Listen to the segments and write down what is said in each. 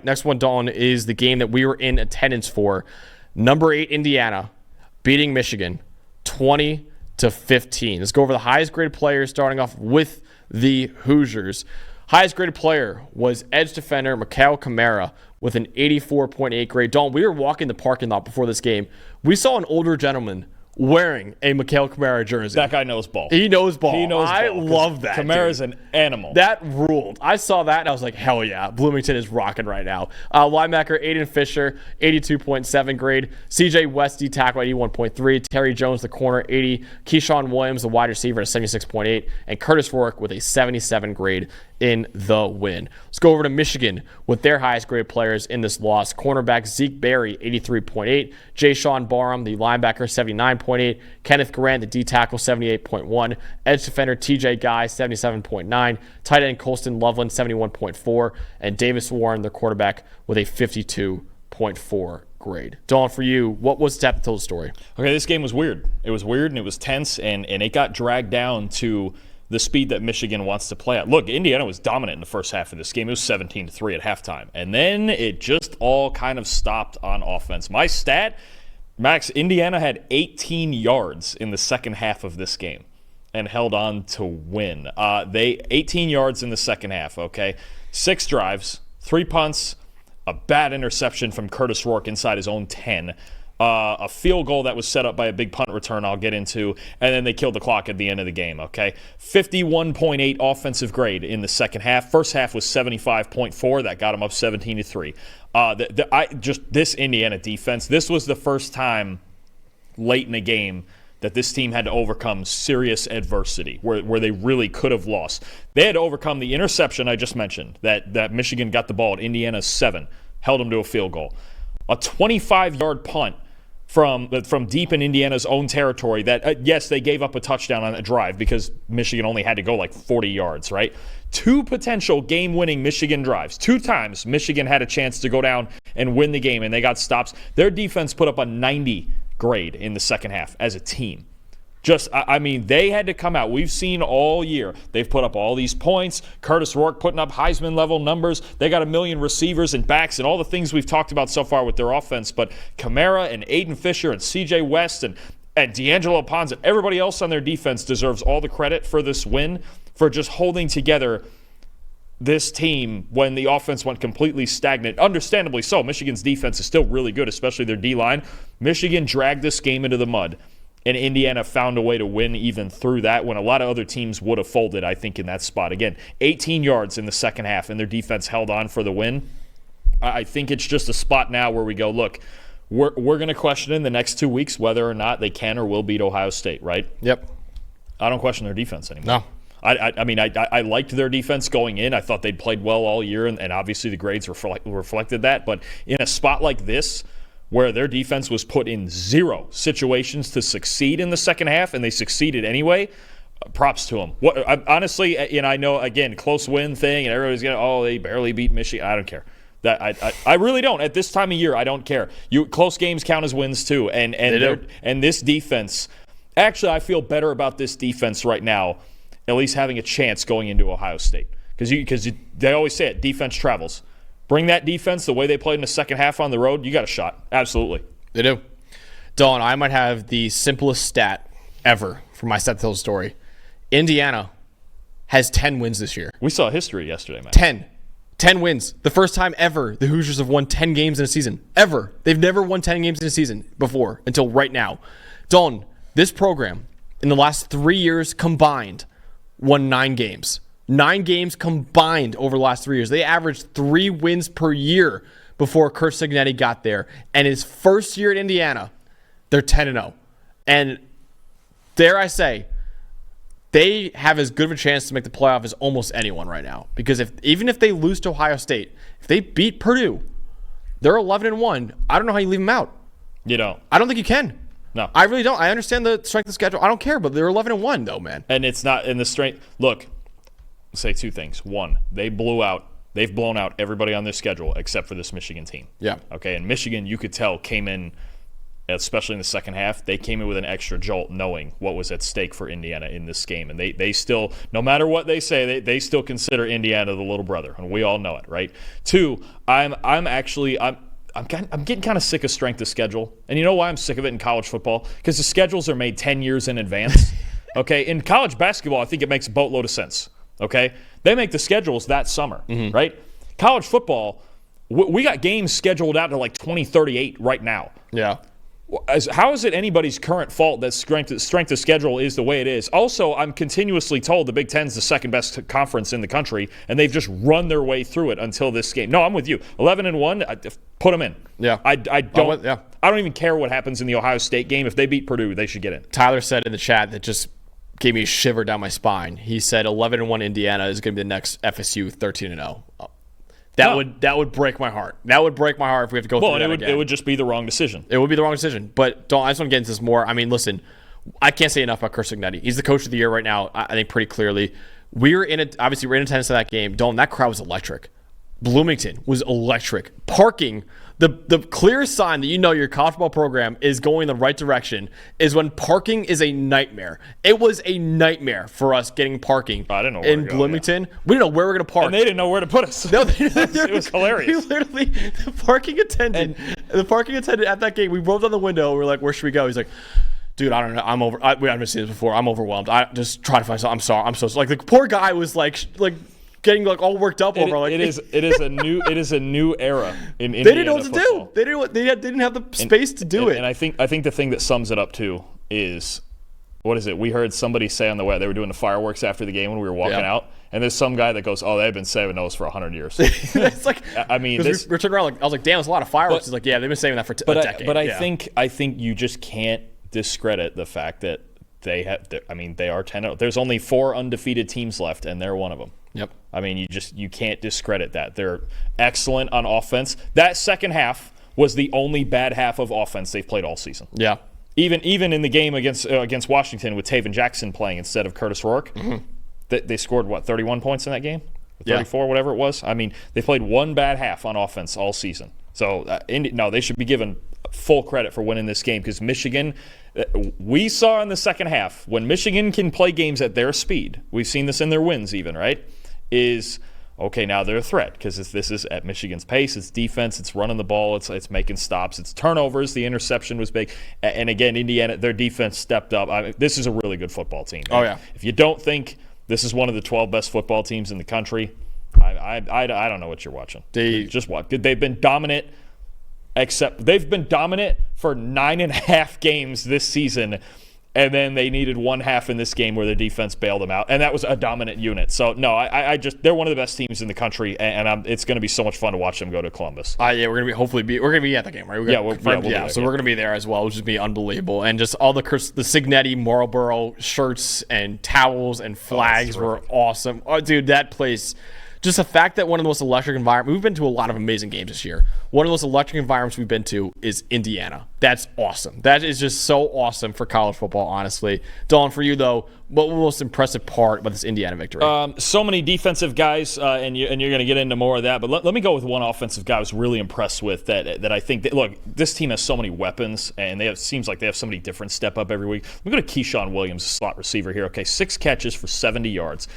Next one, Dalton, is the game that we were in attendance for. Number 8, Indiana, beating Michigan 20-15. Let's go over the highest graded players, starting off with the Hoosiers. Highest graded player was edge defender Mikhail Kamara with an 84.8 grade. Dalton, we were walking the parking lot before this game. We saw an older gentleman wearing a Mikhail Kamara jersey. That guy knows ball. He knows ball. I love that. Kamara's an animal. That ruled. I saw that and I was like, hell yeah. Bloomington is rocking right now. Linebacker Aiden Fisher, 82.7 grade. CJ West, D tackle, 81.3. Terry Jones, the corner, 80. Keyshawn Williams, the wide receiver, at 76.8. And Curtis Rourke with a 77 grade in the win. Let's go over to Michigan with their highest graded players in this loss. Cornerback Zeke Berry, 83.8. Jay Sean Barham, the linebacker, 79.8. Kenneth Grant, the D tackle, 78.1. Edge defender TJ Guy, 77.9. Tight end Colston Loveland, 71.4. And Davis Warren, the quarterback, with a 52.4 grade. Dawn, for you, what was the depth to the story? Okay, this game was weird. It was weird and it was tense, and it got dragged down to the speed that Michigan wants to play at. Look, Indiana was dominant in the first half of this game. It was 17-3 at halftime. And then it just all kind of stopped on offense. My stat, Max, Indiana had 18 yards in the second half of this game and held on to win. 18 yards in the second half, okay? 6 drives, 3 punts, a bad interception from Curtis Rourke inside his own 10, a field goal that was set up by a big punt return I'll get into, and then they killed the clock at the end of the game, okay? 51.8 offensive grade in the second half. First half was 75.4. That got them up 17-3. This Indiana defense, this was the first time late in the game that this team had to overcome serious adversity where they really could have lost. They had to overcome the interception I just mentioned, that Michigan got the ball at Indiana's 7, held them to a field goal. A 25-yard punt from deep in Indiana's own territory that, yes, they gave up a touchdown on a drive because Michigan only had to go like 40 yards, right? 2 potential game-winning Michigan drives. 2 times Michigan had a chance to go down and win the game, and they got stops. Their defense put up a 90 grade in the second half as a team. They had to come out. We've seen all year. They've put up all these points. Curtis Rourke putting up Heisman-level numbers. They got 1 million receivers and backs and all the things we've talked about so far with their offense. But Kamara and Aiden Fisher and C.J. West and D'Angelo Ponz and everybody else on their defense deserves all the credit for this win, for just holding together this team when the offense went completely stagnant. Understandably so. Michigan's defense is still really good, especially their D-line. Michigan dragged this game into the mud. And Indiana found a way to win even through that when a lot of other teams would have folded, I think, in that spot. Again, 18 yards in the second half, and their defense held on for the win. I think it's just a spot now where we go, look, we're going to question in the next 2 weeks whether or not they can or will beat Ohio State, right? Yep. I don't question their defense anymore. No. I liked their defense going in. I thought they'd played well all year, and obviously the grades reflected that. But in a spot like this, where their defense was put in 0 situations to succeed in the second half, and they succeeded anyway, props to them. Honestly, I know, again, close win thing, and everybody's going, they barely beat Michigan. I don't care. I really don't. At this time of year, I don't care. Close games count as wins too, and this defense, actually, I feel better about this defense right now, at least having a chance going into Ohio State. Because they always say it, defense travels. Bring that defense the way they played in the second half on the road, you got a shot. Absolutely. They do. Dawn, I might have the simplest stat ever for my set to tell story. Indiana has 10 wins this year. We saw history yesterday, man. 10 wins. The first time ever the Hoosiers have won 10 games in a season. Ever. They've never won 10 games in a season before until right now. Dawn, this program in the last 3 years combined won 9 games. 9 games combined over the last 3 years. They averaged 3 wins per year before Curt Cignetti got there. And his first year at Indiana, they're 10-0. And dare I say, they have as good of a chance to make the playoff as almost anyone right now. Because even if they lose to Ohio State, if they beat Purdue, they're 11-1. I don't know how you leave them out. You don't. I don't think you can. No. I really don't. I understand the strength of schedule. I don't care, but they're 11-1 though, man. And it's not in the strength. Look, I'll say 2 things. One, they've blown out everybody on their schedule except for this Michigan team. Yeah. Okay, and Michigan, you could tell, came in especially in the second half, they came in with an extra jolt knowing what was at stake for Indiana in this game. And they still, no matter what they say, they still consider Indiana the little brother. And we all know it, right? 2, I'm getting kind of sick of strength of schedule. And you know why I'm sick of it in college football? Because the schedules are made 10 years in advance. Okay? In college basketball, I think it makes a boatload of sense. Okay? They make the schedules that summer, right? College football, we got games scheduled out to like 2038 right now. Yeah. How is it anybody's current fault that strength of schedule is the way it is? Also, I'm continuously told the Big Ten's the second best conference in the country, and they've just run their way through it until this game. No, I'm with you. 11-1, put them in. Yeah. I don't even care what happens in the Ohio State game. If they beat Purdue, they should get in. Tyler said in the chat that just gave me a shiver down my spine. He said 11-1 Indiana is going to be the next FSU 13-0. That would break my heart. That would break my heart if we have to go through that again. It would just be the wrong decision. It would be the wrong decision. But I just want to get into this more. I mean, listen, I can't say enough about Chris Ignetti. He's the coach of the year right now, I think pretty clearly. Obviously, we're in attendance at that game. Dalton, that crowd was electric. Bloomington was electric. Parking, the clearest sign that you know your college football program is going the right direction is when parking is a nightmare. It was a nightmare for us getting parking in Bloomington. Yeah. We didn't know where we were going to park. And they didn't know where to put us. No, it was hilarious. Literally, the parking attendant at that game, we rolled down the window. We're like, where should we go? He's like, dude, I don't know. We haven't seen this before. I'm overwhelmed. I just try to find something. I'm sorry. I'm so like the poor guy was like getting like all worked up over like it is a new era in Indiana. They didn't know what to do. They didn't have the space to do it. And I think the thing that sums it up too is, what is it? We heard somebody say on the way they were doing the fireworks after the game when we were walking out, and there's some guy that goes, "Oh, they've been saving those for 100 years." It's like, I mean, we're turning around like I was like, "Damn, it's a lot of fireworks." He's like, "Yeah, they've been saving that for a decade." But I think you just can't discredit the fact that they are 10. There's only 4 undefeated teams left, and they're one of them. Yep. I mean, you can't discredit that. They're excellent on offense. That second half was the only bad half of offense they've played all season. Yeah. Even in the game against Washington with Taven Jackson playing instead of Curtis Rourke, they scored 31 points in that game, 34, whatever it was. I mean, they played one bad half on offense all season. So they should be given full credit for winning this game because Michigan. We saw in the second half when Michigan can play games at their speed. We've seen this in their wins, even right. Is okay now they're a threat because this is at Michigan's pace. It's defense. It's running the ball. It's making stops. It's turnovers. The interception was big. And again, Indiana, their defense stepped up. I mean, this is a really good football team. Oh yeah. If you don't think this is one of the 12 best football teams in the country, I don't know what you're watching. Just watch. They've been dominant. Except they've been dominant for 9.5 games this season, and then they needed one half in this game where the defense bailed them out, and that was a dominant unit. So no, they're one of the best teams in the country, and it's going to be so much fun to watch them go to Columbus. Yeah, we're gonna be at the game, right? We're gonna be there as well, which would be unbelievable, and just all the Signetti Marlboro shirts and towels and flags were awesome. Oh, dude, that place. Just the fact that one of the most electric environments, we've been to a lot of amazing games this year. One of the most electric environments we've been to is Indiana. That's awesome. That is just so awesome for college football, honestly. Dalton, for you, though, what was the most impressive part about this Indiana victory? So many defensive guys, and you're going to get into more of that. But let me go with one offensive guy I was really impressed with that I think, look, this team has so many weapons, and seems like they have somebody different step up every week. Let me go to Keyshawn Williams, slot receiver here. Okay, 6 catches for 70 yards.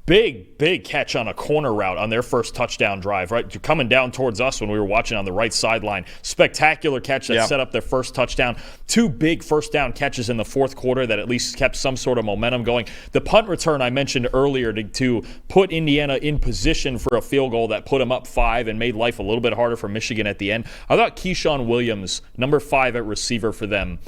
Big catch on a corner route on their first touchdown drive, right? Coming down towards us when we were watching on the right sideline. Spectacular catch that set up their first touchdown. 2 big first down catches in the fourth quarter that at least kept some sort of momentum going. The punt return I mentioned earlier to put Indiana in position for a field goal that put them up 5 and made life a little bit harder for Michigan at the end. I thought Keyshawn Williams, number 5 at receiver for them,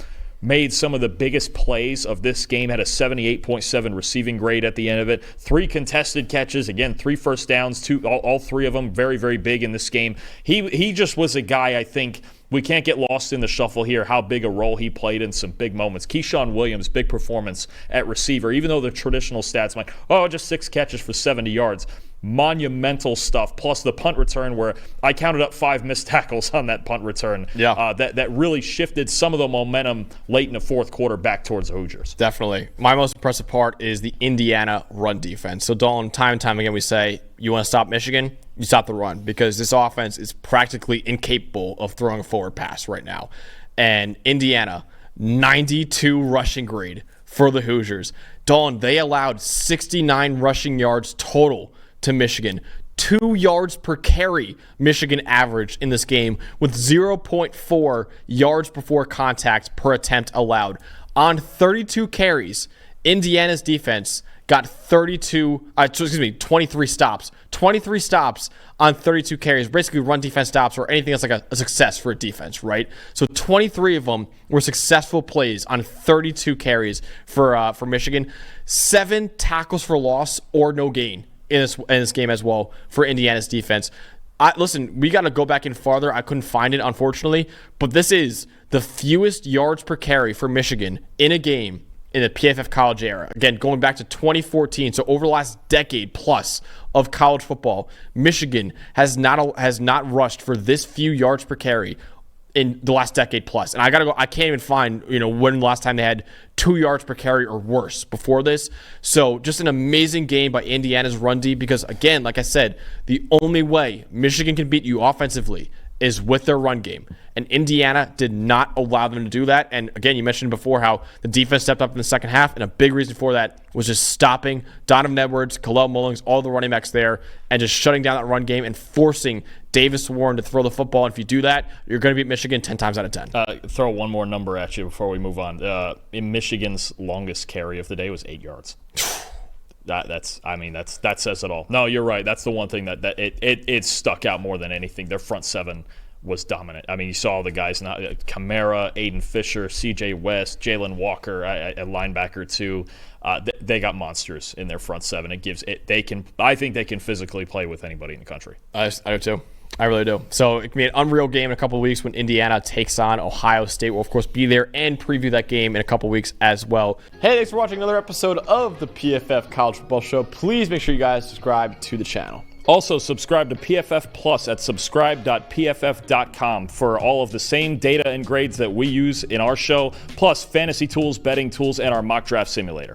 made some of the biggest plays of this game, had a 78.7 receiving grade at the end of it. 3 contested catches, again, 3 first downs, all 3 of them very, very big in this game. He just was a guy, I think, we can't get lost in the shuffle here, how big a role he played in some big moments. Keyshawn Williams, big performance at receiver, even though the traditional stats might, just 6 catches for 70 yards. Monumental stuff, plus the punt return where I counted up 5 missed tackles on that punt return. That really shifted some of the momentum late in the fourth quarter back towards the Hoosiers. Definitely. My most impressive part is the Indiana run defense. So, Dalton, time and time again we say, you want to stop Michigan? You stop the run because this offense is practically incapable of throwing a forward pass right now. And Indiana, 92 rushing grade for the Hoosiers. Dalton, they allowed 69 rushing yards total to Michigan. 2 yards per carry Michigan averaged in this game with 0.4 yards before contact per attempt allowed. On 32 carries, Indiana's defense got 23 stops. 23 stops on 32 carries. Basically run defense stops or anything that's like a success for a defense, right? So 23 of them were successful plays on 32 carries for Michigan. 7 tackles for loss or no gain in this game as well for Indiana's defense. Listen, we got to go back in farther. I couldn't find it, unfortunately. But this is the fewest yards per carry for Michigan in a game in the PFF college era. Again, going back to 2014, so over the last decade plus of college football, Michigan has not rushed for this few yards per carry in the last decade plus. And I can't even find, when the last time they had 2 yards per carry or worse before this. So just an amazing game by Indiana's run D, because again, like I said, the only way Michigan can beat you offensively is with their run game. And Indiana did not allow them to do that. And again, you mentioned before how the defense stepped up in the second half, and a big reason for that was just stopping Donovan Edwards, Khalil Mullings, all the running backs there, and just shutting down that run game and forcing Davis Warren to throw the football. And if you do that, you're going to beat Michigan 10 times out of 10. Throw one more number at you before we move on. In Michigan's longest carry of the day was 8 yards. That says it all. No, you're right. That's the one thing that it stuck out more than anything. Their front seven was dominant. I mean, you saw the guys, Kamara, Aiden Fisher, C.J. West, Jalen Walker, a linebacker too. They got monsters in their front seven. I think they can physically play with anybody in the country. I do too. I really do. So it can be an unreal game in a couple of weeks when Indiana takes on Ohio State. We'll, of course, be there and preview that game in a couple of weeks as well. Hey, thanks for watching another episode of the PFF College Football Show. Please make sure you guys subscribe to the channel. Also, subscribe to PFF Plus at subscribe.pff.com for all of the same data and grades that we use in our show, plus fantasy tools, betting tools, and our mock draft simulator.